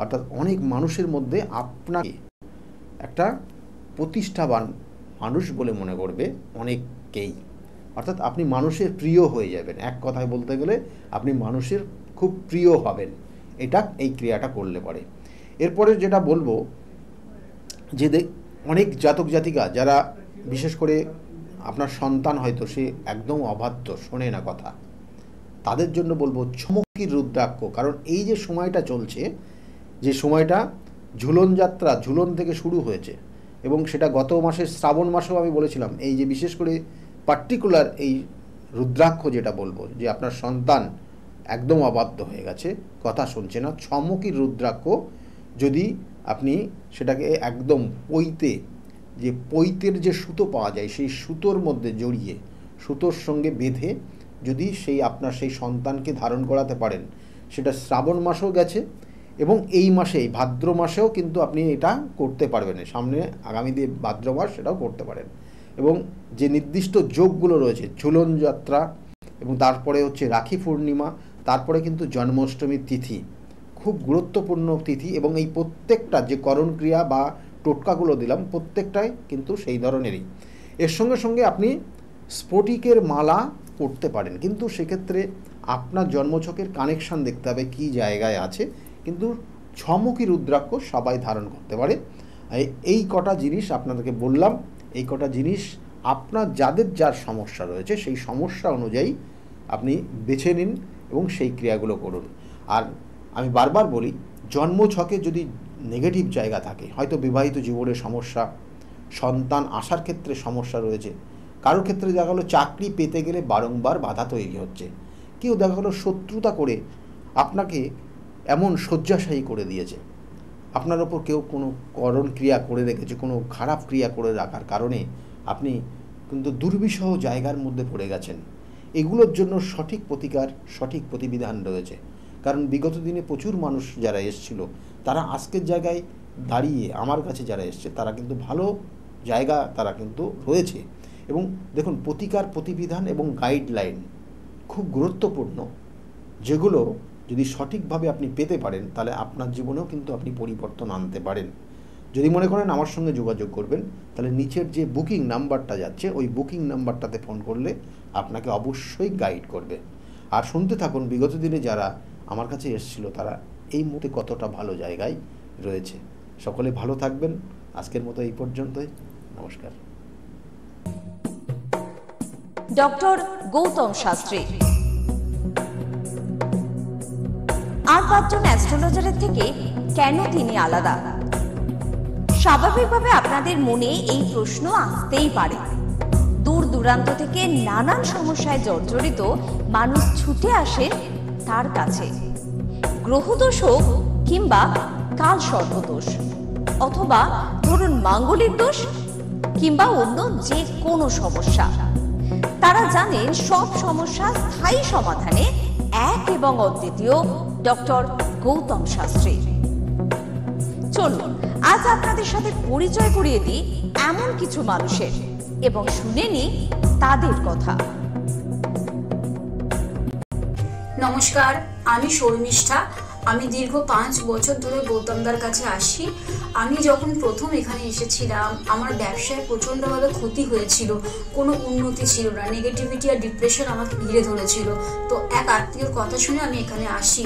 অর্থাৎ অনেক মানুষের মধ্যে আপনাকে একটা প্রতিষ্ঠাবান মানুষ বলে মনে করবে অনেককেই, অর্থাৎ আপনি মানুষের প্রিয় হয়ে যাবেন। এক কথায় বলতে গেলে আপনি মানুষের খুব প্রিয় হবেন, এটা এই ক্রিয়াটা করলে পরে। এরপরে যেটা বলবো যে অনেক জাতক জাতিকা যারা বিশেষ করে আপনার সন্তান হয়তো সে একদম অবাধ্য, শোনে না কথা, তাদের জন্য বলবো চমকি রুদ্রাক্ষ। কারণ এই যে সময়টা চলছে, যে সময়টা ঝুলন যাত্রা, ঝুলন থেকে শুরু হয়েছে এবং সেটা গত মাসের শ্রাবণ মাসেও আমি বলেছিলাম, এই যে বিশেষ করে পার্টিকুলার এই রুদ্রাক্ষ যেটা বলবো যে আপনার সন্তান একদম অবাধ্য হয়ে গেছে, কথা শুনছে না, চমকি রুদ্রাক্ষ যদি আপনি সেটাকে একদম পৈতের যে সুতো পাওয়া যায় সেই সুতোর মধ্যে জড়িয়ে, সুতোর সঙ্গে বেঁধে যদি আপনার সেই সন্তানকে ধারণ করাতে পারেন, সেটা শ্রাবণ মাসেও গেছে এবং এই মাসেই ভাদ্র মাসেও কিন্তু আপনি এটা করতে পারবেন। সামনে আগামী দিয়ে ভাদ্র মাস সেটাও করতে পারেন। এবং যে নির্দিষ্ট যোগগুলো রয়েছে, ঝুলন যাত্রা এবং তারপরে হচ্ছে রাখি পূর্ণিমা, তারপরে কিন্তু জন্মাষ্টমীর তিথি, খুব গুরুত্বপূর্ণ তিথি। এবং এই প্রত্যেকটা যে করণ ক্রিয়া বা টোটকাগুলো দিলাম প্রত্যেকটাই কিন্তু সেই ধরনেরই। এর সঙ্গে সঙ্গে আপনি স্ফটিকের মালা পরতে পারেন, কিন্তু সেক্ষেত্রে আপনার জন্মছকের কানেকশান দেখতে হবে কী জায়গায় আছে। কিন্তু চমকি রুদ্রাক্ষ সবাই ধারণ করতে পারে। এই কটা জিনিস আপনাদেরকে বললাম, এই কটা জিনিস আপনার যার সমস্যা রয়েছে সেই সমস্যা অনুযায়ী আপনি বেছে নিন এবং সেই ক্রিয়াগুলো করুন। আর আমি বারবার বলি, জন্মছকে যদি নেগেটিভ জায়গা থাকে, হয়তো বিবাহিত জীবনের সমস্যা, সন্তান আসার ক্ষেত্রে সমস্যা রয়েছে, কারোর ক্ষেত্রে দেখা গেলো চাকরি পেতে গেলে বারংবার বাধা তৈরি হচ্ছে, কেউ দেখা গেলো শত্রুতা করে আপনাকে এমন শয্যাশায়ী করে দিয়েছে, আপনার ওপর কেউ কোনো করণ ক্রিয়া করে রেখেছে, কোনো খারাপ ক্রিয়া করে রাখার কারণে আপনি কিন্তু দুর্বিষহ জায়গার মধ্যে পড়ে গেছেন। এগুলোর জন্য সঠিক প্রতিকার, সঠিক প্রতিবিধান রয়েছে। কারণ বিগত দিনে প্রচুর মানুষ যারা এসেছিল, তারা আজকের জায়গায় দাঁড়িয়ে আমার কাছে যারা এসছে, তারা কিন্তু ভালো জায়গা তারা কিন্তু রয়েছে। এবং দেখুন, প্রতিকার, প্রতিবিধান এবং গাইডলাইন খুব গুরুত্বপূর্ণ, যেগুলো যদি সঠিকভাবে আপনি পেতে পারেন তাহলে আপনার জীবনেও কিন্তু আপনি পরিবর্তন আনতে পারেন। যদি মনে করেন আমার সঙ্গে যোগাযোগ করবেন, তাহলে নিচের যে বুকিং নাম্বারটা যাচ্ছে ওই বুকিং নাম্বারটাতে ফোন করলে আপনাকে অবশ্যই গাইড করবে। আর শুনতে থাকুন বিগত দিনে যারা আমার কাছে এসেছিল তারা এই মুহূর্তে কতটা ভালো জায়গায় রয়েছে। সকলে ভালো থাকবেন। আজকের মতো এই পর্যন্তই। নমস্কার। ডক্টর গৌতম শাস্ত্রী আর 5 জন অ্যাস্ট্রোলজারের থেকে কেন তিনি আলাদা? স্বাভাবিকভাবে আপনাদের মনে এই প্রশ্ন আসতেই পারে। দূর দূরান্ত থেকে নানান সমস্যায় জর্জরিত মানুষ ছুটে আসেন তার কাছে। গ্রহদোষ হোক কিংবা কাল সর্পদোষ, অথবা ধরুন মাঙ্গলিক দোষ কিংবা অন্য যে কোনো সমস্যা, তারা জানেন সব সমস্যার স্থায়ী সমাধানে এক এবং অদ্বিতীয় ডক্টর গৌতম শাস্ত্রী। চলুন আজ আপনাদের সাথে পরিচয় করিয়ে দিই এমন কিছু মানুষের এবং শুনে নিই তাদের কথা। নমস্কার, আমি শর্মিষ্ঠা। আমি দীর্ঘ 5 বছর ধরে গৌতমদার কাছে আসি। আমি যখন প্রথম এখানে এসেছিলাম আমার ব্যবসায় প্রচণ্ডভাবে ক্ষতি হয়েছিল, কোনো উন্নতি ছিল না, নেগেটিভিটি আর ডিপ্রেশন আমাকে ঘিরে ধরেছিল। তো এক আত্মীয়র কথা শুনে আমি এখানে আসি।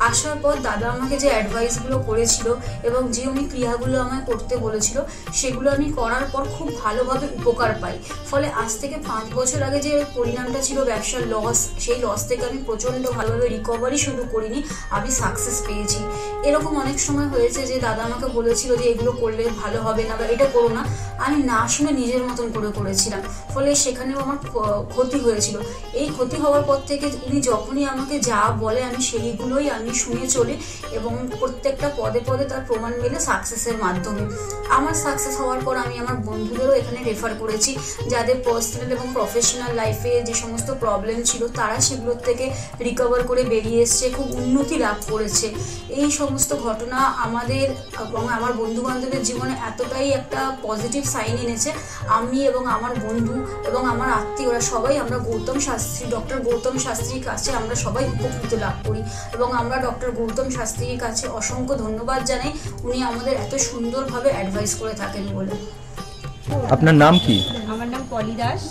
আসার পর দাদা আমাকে যে অ্যাডভাইসগুলো করেছিল এবং যে উনি ক্রিয়াগুলো আমায় করতে বলেছিল সেগুলো আমি করার পর খুব ভালোভাবে উপকার পাই। ফলে আজ থেকে 5 বছর আগে যে পরিণামটা ছিল ব্যবসার লস, সেই লস থেকে আমি প্রচণ্ড ভালোভাবে রিকভারি শুরু করিনি, আমি সাকসেস পেয়েছি। এরকম অনেক সময় হয়েছে যে দাদা আমাকে বলেছিল যে এগুলো করলে ভালো হবে না বা এটা করো না, আমি না শুনে নিজের মতন করে করেছিলাম, ফলে সেখানেও আমার ক্ষতি হয়েছিল। এই ক্ষতি হওয়ার পর থেকে উনি যখনই আমাকে যা বলে আমি সেইগুলোই আমি শুনে চলি এবং প্রত্যেকটা পদে পদে তার প্রমাণ মেলে সাকসেসের মাধ্যমে। আমার সাকসেস হওয়ার পর আমি আমার বন্ধুদেরও এখানে রেফার করেছি, যাদের পার্সোনাল এবং প্রফেশনাল লাইফে যে সমস্ত প্রবলেম ছিল তারা সেগুলোর থেকে রিকভার করে বেরিয়ে এসছে, খুব উন্নতি লাভ করেছে। এই সমস্ত ঘটনা আমাদের এবং আমার বন্ধু বান্ধবের জীবনে এতটাই একটা পজিটিভ সাইন এনেছে, আমি এবং আমার বন্ধু এবং আমার আত্মীয়রা সবাই আমরা ডক্টর গৌতম শাস্ত্রীর কাছে আমরা সবাই উপকৃত লাভ করি এবং আমরা ডক্টর গৌতম শাস্ত্রীর কাছে অসংখ্য ধন্যবাদ জানাই, উনি আমাদের এত সুন্দরভাবে অ্যাডভাইস করে থাকেন বলে। আপনার নাম কি? আমার নাম পলি দাস।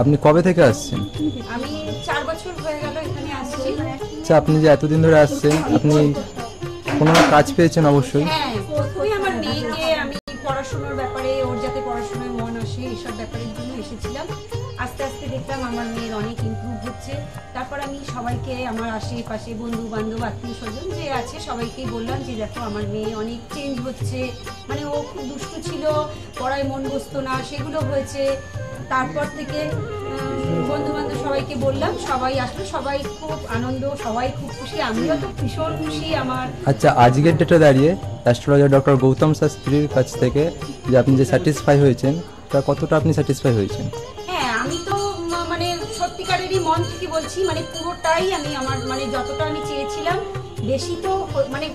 আপনি কবে থেকে আসছেন? আমি 4 বছর হয়ে গেল এখানে আসছি। আচ্ছা, আপনি যে এতদিন ধরে আসছেন, আপনি কোনো কাজ পেয়েছেন? অবশ্যই। হ্যাঁ, প্রথমে আমার মেয়েকে আমি পড়াশোনার ব্যাপারে, ওর যাতে পড়াশোনায় মন আসে এইসব ব্যাপারের জন্য এসেছিলাম। আস্তে আস্তে দেখলাম আমার মেয়ের অনেক ইমপ্রুভ হচ্ছে। তারপর আমি সবাইকে, আমার আশেপাশে বন্ধু বান্ধব আত্মীয় স্বজন যে আছে সবাইকেই বললাম যে দেখো আমার মেয়ে অনেক চেঞ্জ হচ্ছে, মানে ও খুব দুষ্টু ছিল, পড়ায় মন বসতো না, সেগুলো হয়েছে। তারপর থেকে বন্ধু বান্ধব সবাইকে বললাম, সবাই আসলো, সবাই খুব আনন্দ, সবাই খুব খুশি, আমিও তো ভীষণ খুশি। আমার আচ্ছা, আজকের ডেটে দাঁড়িয়ে অ্যাস্ট্রোলজার ডক্টর গৌতম শাস্ত্রীর কাছ থেকে যে আপনি যে স্যাটিসফাই হয়েছেন, তা কতটা আপনি স্যাটিসফাই হয়েছেন? হ্যাঁ, আমি তো মানে সত্যিকারেরই মন থেকে বলছি, মানে পুরোটাই আমি আমার মানে যতটা আমি চেয়েছিলাম, বেশি তো মানে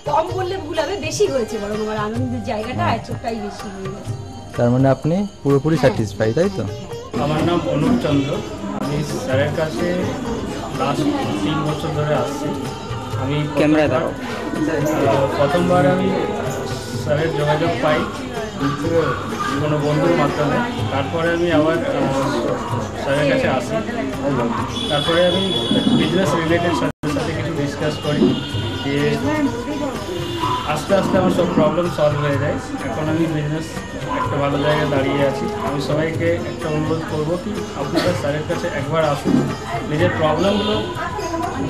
কম বললে ভুল হবে, বেশি হয়েছে, বরং আমার আনন্দের জায়গাটা এতটাই বেশি হয়ে গেছে। তার মানে আপনি পুরোপুরি স্যাটিসফাই, তাই তো? আমার নাম অনুপ চন্দ্র। আমি স্যারের কাছে লাস্ট 3 বছর ধরে আসছি। আমি প্রথমবার আমি স্যারের যোগাযোগ পাই কোনো বন্ধুর মাধ্যমে, তারপরে আমি আবার স্যারের কাছে আসি। তারপরে আমি বিজনেস রিলেটেড স্যারের সাথে কিছু ডিসকাস করি, দিয়ে আস্তে আস্তে আমার সব প্রবলেম সলভ হয়ে যায়। এখন আমি বিজনেস একটা ভালো জায়গায় দাঁড়িয়ে আছি। আমি সবাইকে একটা অনুরোধ করবো কি আপনারা স্যারের কাছে একবার আসুন, নিজের প্রবলেমগুলো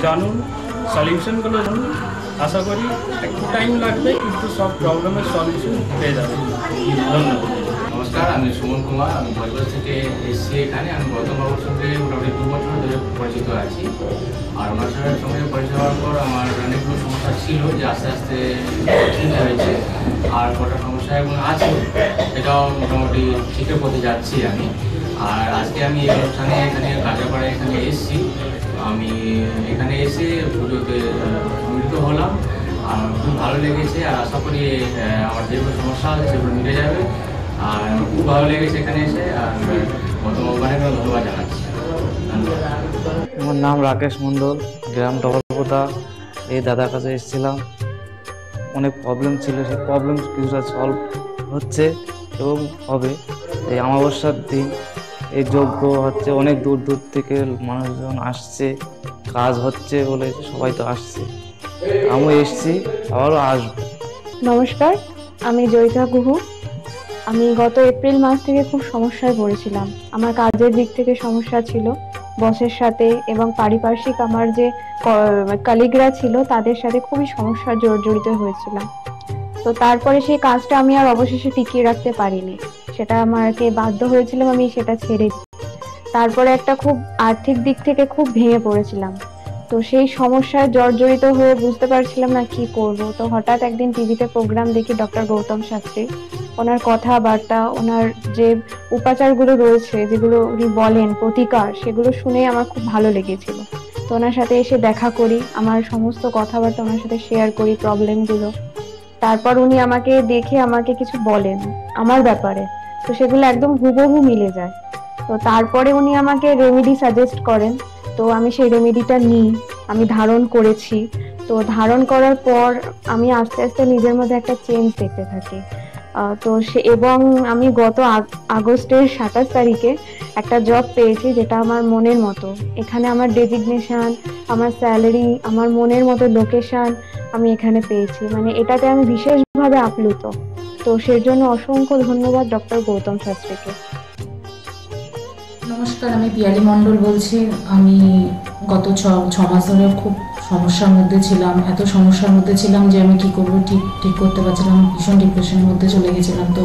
জানুন, সলিউশনগুলো জানুন। আশা করি একটু টাইম লাগবে কিন্তু সব প্রবলেমের সলিউশন পেয়ে যাবেন। ধন্যবাদ। নমস্কার, আমি সুমন কুমার। আমি বজবজ থেকে এসেছি এখানে। আমি গৌতমবাবুর সঙ্গে মোটামুটি 2 বছর ধরে পরিচিত আছি। আর ওনার সঙ্গে পরিচয় হওয়ার পর আমার অনেকগুলো সমস্যা ছিল যে আস্তে আস্তে ঠিক হয়েছে, আর কটা সমস্যা এখন আছে সেটাও মোটামুটি ঠিকের পথে যাচ্ছি আমি। আর আজকে আমি এই অনুষ্ঠানে এখানে কাঁচাপাড়ায় এখানে এসেছি। আমি এখানে এসে পুজোতে সম্মিলিত হলাম, আর খুব ভালো লেগেছে। আর আশা করি আমার যেগুলো সমস্যা আছে সেগুলো মিটে যাবে। আর খুব ভালো লেগেছে এখানে এসে। আর গৌতমবাবুকে ধন্যবাদ জানাচ্ছি। আমার নাম রাকেশ মণ্ডল, গ্রাম ডবলপোতা। এই দাদার কাছে এসেছিলাম, অনেক প্রবলেম ছিল, সেই প্রবলেম কিছুটা সলভ হচ্ছে এবং হবে। এই অমাবস্যার দিন এই যজ্ঞ হচ্ছে, অনেক দূর দূর থেকে মানুষজন আসছে, কাজ হচ্ছে বলে সবাই তো আসছে, আমিও এসছি, আবারও আসবো। নমস্কার, আমি জয়িতা গুহু। আমি গত এপ্রিল মাস থেকে খুব সমস্যায় পড়েছিলাম। আমার কাজের দিক থেকে সমস্যা ছিল, বসের সাথে এবং পারিপার্শ্বিক আমার যে কলিগরা ছিল তাদের সাথে খুবই সমস্যা জড়িত হয়েছিলাম। তো তারপরে সেই কাজটা আমি আর অবশেষে টিকিয়ে রাখতে পারিনি, সেটা আমাকে বাধ্য হয়েছিলাম আমি সেটা ছেড়ে দিই। তারপরে একটা খুব আর্থিক দিক থেকে খুব ভেঙে পড়েছিলাম। তো সেই সমস্যায় জর্জরিত হয়ে বুঝতে পারছিলাম না কি করব। তো হঠাৎ একদিন টিভিতে প্রোগ্রাম দেখি ডক্টর গৌতম শাস্ত্রী, ওনার কথাবার্তা, ওনার যে উপাচারগুলো রয়েছে, যেগুলো উনি বলেন প্রতিকার, সেগুলো শুনে আমার খুব ভালো লেগেছিল। তো ওনার সাথে এসে দেখা করি, আমার সমস্ত কথাবার্তা ওনার সাথে শেয়ার করি, প্রবলেমগুলো। তারপর উনি আমাকে দেখে আমাকে কিছু বলেন আমার ব্যাপারে, তো সেগুলো একদম হুবহু মিলে যায়। তো তারপরে উনি আমাকে রেমেডি সাজেস্ট করেন, তো আমি সেই রেমেডিটা নিই, আমি ধারণ করেছি। তো ধারণ করার পর আমি আস্তে আস্তে নিজের মধ্যে একটা চেঞ্জ দেখতে থাকি। তো এবং আমি গত আগস্টের 27 তারিখে একটা জব পেয়েছি যেটা আমার মনের মতো। এখানে আমার ডেজিগনেশন, আমার স্যালারি, আমার মনের মতো লোকেশন আমি এখানে পেয়েছি, মানে এটাতে আমি বিশেষভাবে আপ্লুত। তো সেই জন্য অসংখ্য ধন্যবাদ ডক্টর গৌতম শাস্ত্রীকে। নমস্কার, আমি পিয়ালি মণ্ডল বলছি। আমি গত ছ মাস ধরে খুব সমস্যার মধ্যে ছিলাম, এত সমস্যার মধ্যে ছিলাম যে আমি কি করবো ঠিক করতে পারছিলাম, ভীষণ ডিপ্রেশনের মধ্যে চলে গেছিলাম। তো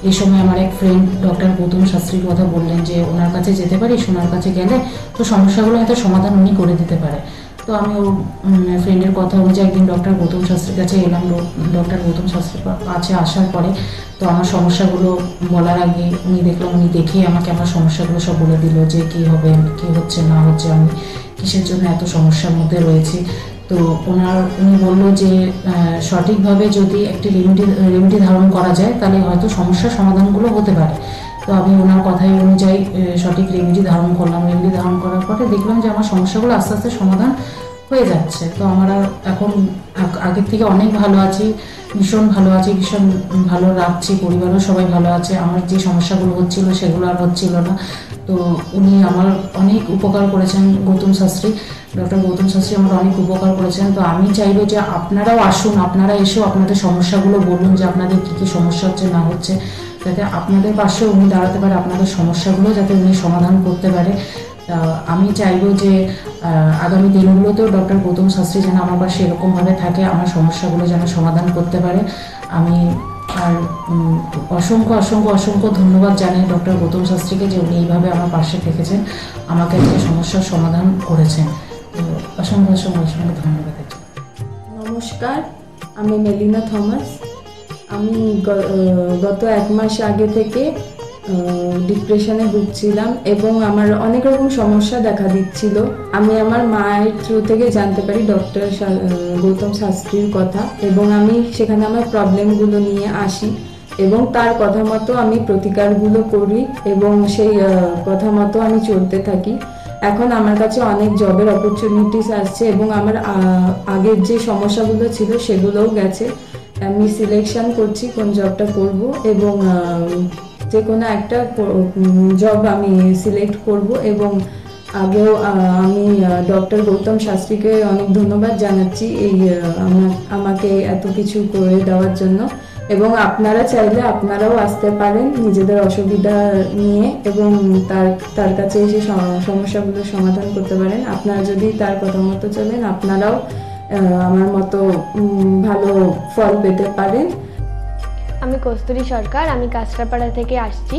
এই সময় আমার এক ফ্রেন্ড ডক্টর গৌতম শাস্ত্রীর কথা বললেন যে ওনার কাছে যেতে পারিস, ওনার কাছে গেলে তো সমস্যাগুলো হয়তো সমাধান উনি করে দিতে পারে। তো আমি ওর ফ্রেন্ডের কথা অনুযায়ী একদিন ডক্টর গৌতম শাস্ত্রীর কাছে এলাম। ডক্টর গৌতম শাস্ত্রীর কাছে আসার পরে তো আমার সমস্যাগুলো বলার আগে উনি দেখলাম, উনি দেখেই আমাকে আমার সমস্যাগুলো সব বলে দিল যে কী হবে, কী হচ্ছে না হচ্ছে, আমি কিসের জন্য এত সমস্যার মধ্যে রয়েছি। তো উনি বললো যে সঠিকভাবে যদি একটি রেমেডি ধারণ করা যায় তাহলে হয়তো সমস্যার সমাধানগুলো হতে পারে। তো আমি ওনার কথাই অনুযায়ী সঠিক রেমেডি ধারণ করলাম। রেমেডি ধারণ করার পরে দেখলাম যে আমার সমস্যাগুলো আস্তে আস্তে সমাধান হয়ে যাচ্ছে। তো আমরা এখন আগের থেকে অনেক ভালো আছি, ভীষণ ভালো আছি, ভীষণ ভালো রাখছি, পরিবারও সবাই ভালো আছে। আমার যে সমস্যাগুলো হচ্ছিল সেগুলো আর হচ্ছিল না। তো উনি আমার অনেক উপকার করেছেন, গৌতম শাস্ত্রী, ডক্টর গৌতম শাস্ত্রী আমার অনেক উপকার করেছেন। তো আমি চাইবো যে আপনারাও আসুন, আপনারা এসেও আপনাদের সমস্যাগুলো বলুন যে আপনাদের কী কী সমস্যা হচ্ছে না হচ্ছে, যাতে আপনাদের পাশেও উনি দাঁড়াতে পারে, আপনাদের সমস্যাগুলো যাতে উনি সমাধান করতে পারে। আমি চাইবো যে আগামী দিনগুলোতেও ডক্টর গৌতম শাস্ত্রী যেন আমার পাশে এরকমভাবে থাকে, আমার সমস্যাগুলো যেন সমাধান করতে পারে। আমি আর অসংখ্য অসংখ্য অসংখ্য ধন্যবাদ জানাই ডক্টর গৌতম শাস্ত্রীকে যে উনি এইভাবে আমার পাশে থেকেছেন, আমাকে আজকে সমস্যার সমাধান করেছেন। অসংখ্য অসংখ্য অসংখ্য ধন্যবাদ। নমস্কার, আমি মেলিনা থমাস। আমি গত 1 মাস আগে থেকে ডিপ্রেশনে ভুগছিলাম এবং আমার অনেক রকম সমস্যা দেখা দিচ্ছিল। আমি আমার মায়ের থ্রু থেকে জানতে পারি ডক্টর গৌতম শাস্ত্রীর কথা এবং আমি সেখানে আমার প্রবলেমগুলো নিয়ে আসি এবং তার কথা মতো আমি প্রতিকারগুলো করি এবং সেই কথা মতো আমি চলতে থাকি। এখন আমার কাছে অনেক জবের অপরচুনিটিস আসছে এবং আমার আগের যে সমস্যাগুলো ছিল সেগুলোও গেছে। আমি সিলেকশন করছি কোন জবটা করব এবং যে কোনো একটা জব আমি সিলেক্ট করব এবং আগেও আমি ডক্টর গৌতম শাস্ত্রীকে অনেক ধন্যবাদ জানাচ্ছি এই আমাকে এত কিছু করে দেওয়ার জন্য। এবং আপনারা চাইলে আপনারাও আসতে পারেন নিজেদের অসুবিধা নিয়ে এবং তার কাছে এসে সমস্যাগুলো সমাধান করতে পারেন। আপনারা যদি তার কথা মতো চলেন আপনারাও আমার মতো ভালো ফল পেতে পারেন। আমি কস্তুরী সরকার, আমি কাঁচরাপাড়া থেকে আসছি।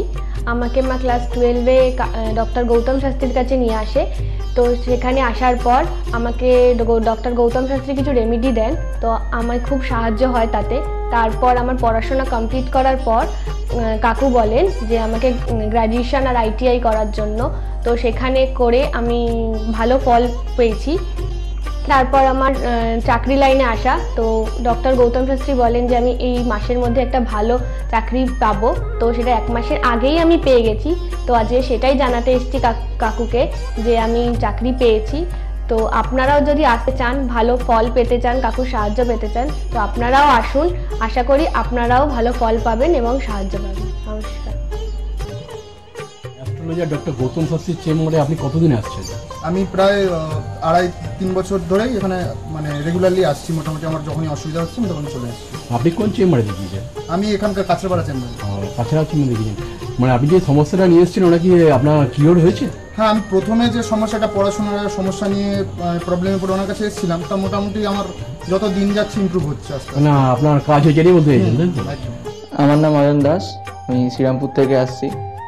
আমাকে মা ক্লাস 12-এ ডক্টর গৌতম শাস্ত্রীর কাছে নিয়ে আসে। তো সেখানে আসার পর আমাকে ডক্টর গৌতম শাস্ত্রী কিছু রেমেডি দেন, তো আমার খুব সাহায্য হয় তাতে। তারপর আমার পড়াশোনা কমপ্লিট করার পর কাকু বলেন যে আমাকে গ্র্যাজুয়েশন আর ITI করার জন্য। তো সেখানে করে আমি ভালো ফল পেয়েছি। তারপর আমার চাকরি লাইনে আসা, তো ডক্টর গৌতম শাস্ত্রী বলেন যে আমি এই মাসের মধ্যে একটা ভালো চাকরি পাবো। তো সেটা 1 মাসের আগেই আমি পেয়ে গেছি। তো আজকে সেটাই জানাতে এসেছি কাকুকে যে আমি চাকরি পেয়েছি। তো আপনারাও যদি আসতে চান, ভালো ফল পেতে চান, কাকুর সাহায্য পেতে চান, তো আপনারাও আসুন। আশা করি আপনারাও ভালো ফল পাবেন এবং সাহায্য পাবেন। নমস্কার। অ্যাস্ট্রোলজার ডক্টর গৌতম শাস্ত্রীর চেম্বারে আপনি কতদিন আসছেন? আমি প্রায় 2.5-3 বছর ধরেই এখানে মানে রেগুলারলি আসছি। মোটামুটি আমার যখনই অসুবিধা হচ্ছে আমি তখন চলে আসছি। আপনি কোন চেম্বারে দেখিয়েছেন? আমি এখানকার কাঁচরাপাড়া চেম্বারে। কাঁচরাপাড়া চেম্বারে দেখিয়েছেন, মানে আপনি যে সমস্যাটা নিয়ে এসেছেন ওটা কি আপনার ক্লিয়ার হয়েছে? হ্যাঁ, আমি প্রথমে যে সমস্যাটা পড়াশোনার সমস্যা নিয়ে প্রবলেমে পড়ে ওনার কাছে এসেছিলাম, তা মোটামুটি আমার যত দিন যাচ্ছে ইমপ্রুভ হচ্ছে আস্তে আস্তে। না, আপনার কাজ হয়েছে এটাই বলতে চাইছেন? আমার নাম অয়ন দাস, আমি শ্রীরামপুর থেকে আসছি।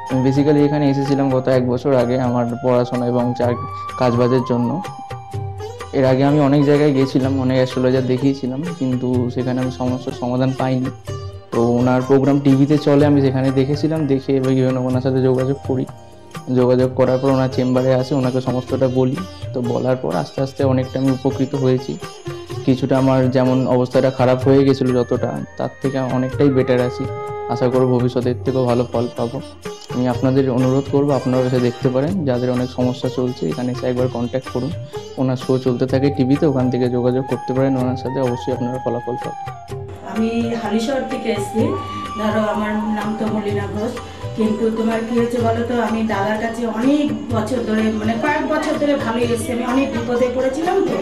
আমি বেসিক্যালি এখানে এসেছিলাম গত 1 বছর আগে আমার পড়াশোনা এবং কাজবাজের জন্য। এর আগে আমি অনেক জায়গায় গেছিলাম, অনেক অ্যাস্ট্রোলজার দেখিয়েছিলাম, কিন্তু সেখানে আমি সমস্যার সমাধান পাইনি। তো ওনার প্রোগ্রাম টিভিতে চলে, আমি সেখানে দেখেছিলাম, দেখে এবার ওনার সাথে যোগাযোগ করি। যোগাযোগ করার পর ওনার চেম্বারে আসে, ওনাকে সমস্তটা বলি। তো বলার পর আস্তে আস্তে অনেকটা আমি উপকৃত হয়েছি। কিছুটা আমার যেমন অবস্থাটা খারাপ হয়ে গেছিলো যতটা, তার থেকে অনেকটাই বেটার আছি। আশা করব ভবিষ্যতের থেকেও ভালো ফল পাবো। আমি আপনাদের অনুরোধ করবো আপনারা এসে দেখতে পারেন, যাদের অনেক সমস্যা চলছে এখানে এসে একবার কন্ট্যাক্ট করুন। ওনার শো চলতে থাকে টিভিতে, ওখান থেকে যোগাযোগ করতে পারেন ওনার সাথে, অবশ্যই আপনারা ফলাফল পাবেন। আমি হালিশহর থেকে এসেছি, ধরো আমার নাম তো মলিনা ঘোষ। কিন্তু তোমার কি হয়েছে বলো তো, আমি দাদার কাছে অনেক বছর ধরে, মানে কয়েক বছর ধরে ভালোই এসেছি। আমি অনেক বিপদে পড়েছিলাম, তো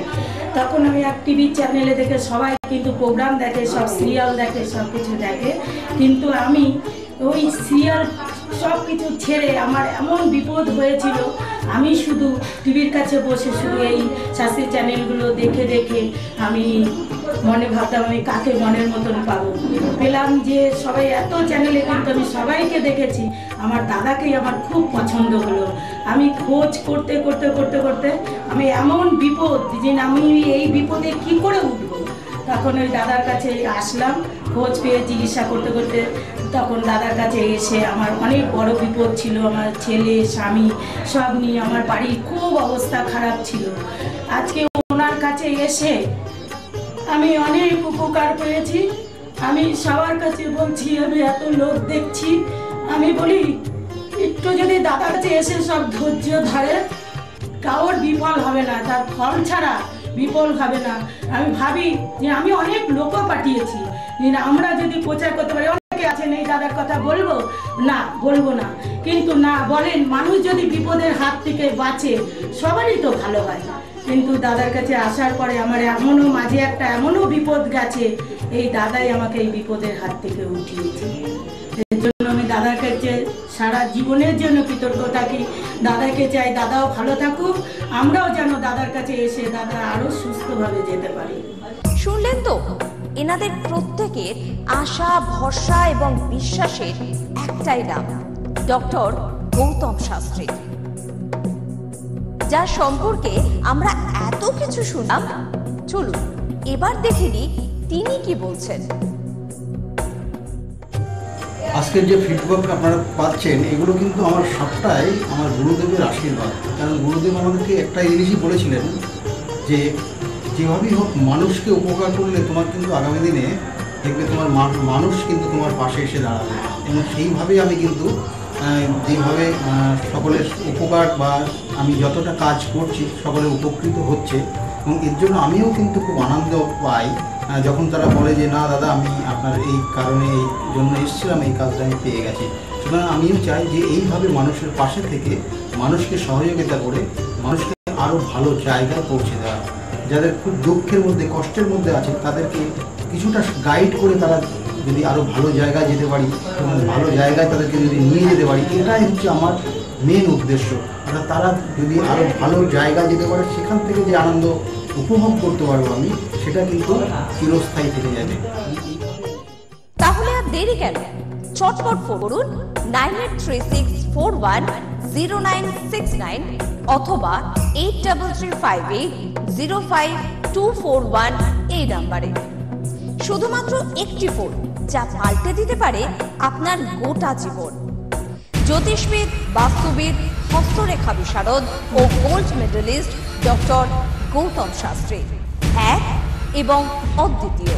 তখন আমি এক টিভি চ্যানেলে দেখে, সবাই কিন্তু প্রোগ্রাম দেখে, সব সিরিয়াল দেখে, সব কিছু দেখে, কিন্তু আমি ওই সিরিয়াল সব কিছু ছেড়ে আমার এমন বিপদ হয়েছিল, আমি শুধু টিভির কাছে বসে শুধু এই শাস্ত্রীয় চ্যানেলগুলো দেখে দেখে আমি মনে ভাবতাম আমি কাকে মনের মতন পাবো। পেলাম যে সবাই এত চ্যানেলে, কিন্তু আমি সবাইকে দেখেছি, আমার দাদাকেই আমার খুব পছন্দ হলো। আমি খোঁজ করতে করতে করতে করতে আমি এমন বিপদ যে আমি এই বিপদে কি করে উঠবো, তখন ওই দাদার কাছে আসলাম। খোঁজ পেয়ে চিকিৎসা করতে করতে তখন দাদার কাছে এসে আমার অনেক বড় বিপদ ছিল, আমার ছেলে স্বামী সব নিয়ে আমার বাড়ির খুব অবস্থা খারাপ ছিল। আজকে ওনার কাছে এসে আমি অনেক উপকার পেয়েছি। আমি সবার কাছে বলছি, আমি এত লোক দেখছি, আমি বলি একটু যদি দাদার কাছে এসে সব ধৈর্য ধরে, কারোর বিফল হবে না, তার ফল ছাড়া বিফল হবে না। আমি ভাবি যে আমি অনেক লোকও পাঠিয়েছি, আমরা যদি প্রচার করতে পারি, অনেকে আছেন এই দাদার কথা বলবো না, বলবো না, কিন্তু না বলেন, মানুষ যদি বিপদের হাত থেকে বাঁচে সবারই তো ভালো হয়। কিন্তু দাদার কাছে আসার পরে আমার এমনও মাঝে একটা এমনও বিপদ গেছে, এই দাদাই আমাকে এই বিপদের হাত থেকে উঠিয়েছে। এর জন্য আমি দাদার কাছে সারা জীবনের জন্য কৃতজ্ঞ থাকি। দাদাকে চাই দাদাও ভালো থাকুক, আমরাও যেন দাদার কাছে এসে দাদা আরো সুস্থভাবে যেতে পারি। শুনলেন তো, এনাদের প্রত্যেকের আশা, ভরসা এবং বিশ্বাসের একটাই নাম, ডক্টর গৌতম শাস্ত্রী, যার সম্পর্কে আমরা এত কিছু শুনলাম। চলুন এবার দেখে নিই তিনি কি বলছেন। আজকের যে ফিডব্যাক আপনারা পাচ্ছেন, এগুলো কিন্তু আমার সবটাই আমার গুরুদেবের আশীর্বাদ। কারণ গুরুদেব আমাদেরকে একটা জিনিসই বলেছিলেন যে যেভাবেই হোক মানুষকে উপকার করলে তোমার কিন্তু আগামী দিনে দেখবে তোমার মানুষ কিন্তু তোমার পাশে এসে দাঁড়াবে। এবং সেইভাবেই আমি কিন্তু যেভাবে সকলের উপকার বা আমি যতটা কাজ করছি সকলে উপকৃত হচ্ছে, এবং এর জন্য আমিও কিন্তু খুব আনন্দ পাই যখন তারা বলে যে না দাদা, আমি আপনার এই কারণে এই জন্য এসেছিলাম, এই কাজটা আমি পেয়ে গেছি। সুতরাং আমিও চাই যে এইভাবে মানুষের পাশে থেকে মানুষকে সহযোগিতা করে মানুষকে আরও ভালো জায়গায় পৌঁছে দেওয়া। যাদের খুব দুঃখের মধ্যে, কষ্টের মধ্যে আছে, তাদেরকে কিছুটা গাইড করে তারা যদি আরও ভালো জায়গায় যেতে পারি এবং ভালো জায়গায় তাদেরকে যদি নিয়ে যেতে পারি, এটাই হচ্ছে আমার মেন উদ্দেশ্য। অর্থাৎ তারা যদি আরও ভালো জায়গায় যেতে পারে, সেখান থেকে যে আনন্দ উপভোগ করতে পারবো আমি, সেটা কিন্তু চিরস্থায়ী থেকে যাবে। তাহলে আর দেরি কেন, চটপট ফোন করুন 9836410969 অথবা 8335805241 এই নাম্বারে। শুধুমাত্র একটি ফোন, যা পাল্টে দিতে পারে আপনার গোটা জীবন। জ্যোতিষবিদ, বাস্তুবিদ, হস্তরেখা বিশারদ ও gold medalist doctor Gautam Shastri, এক এবং অদ্বিতীয়।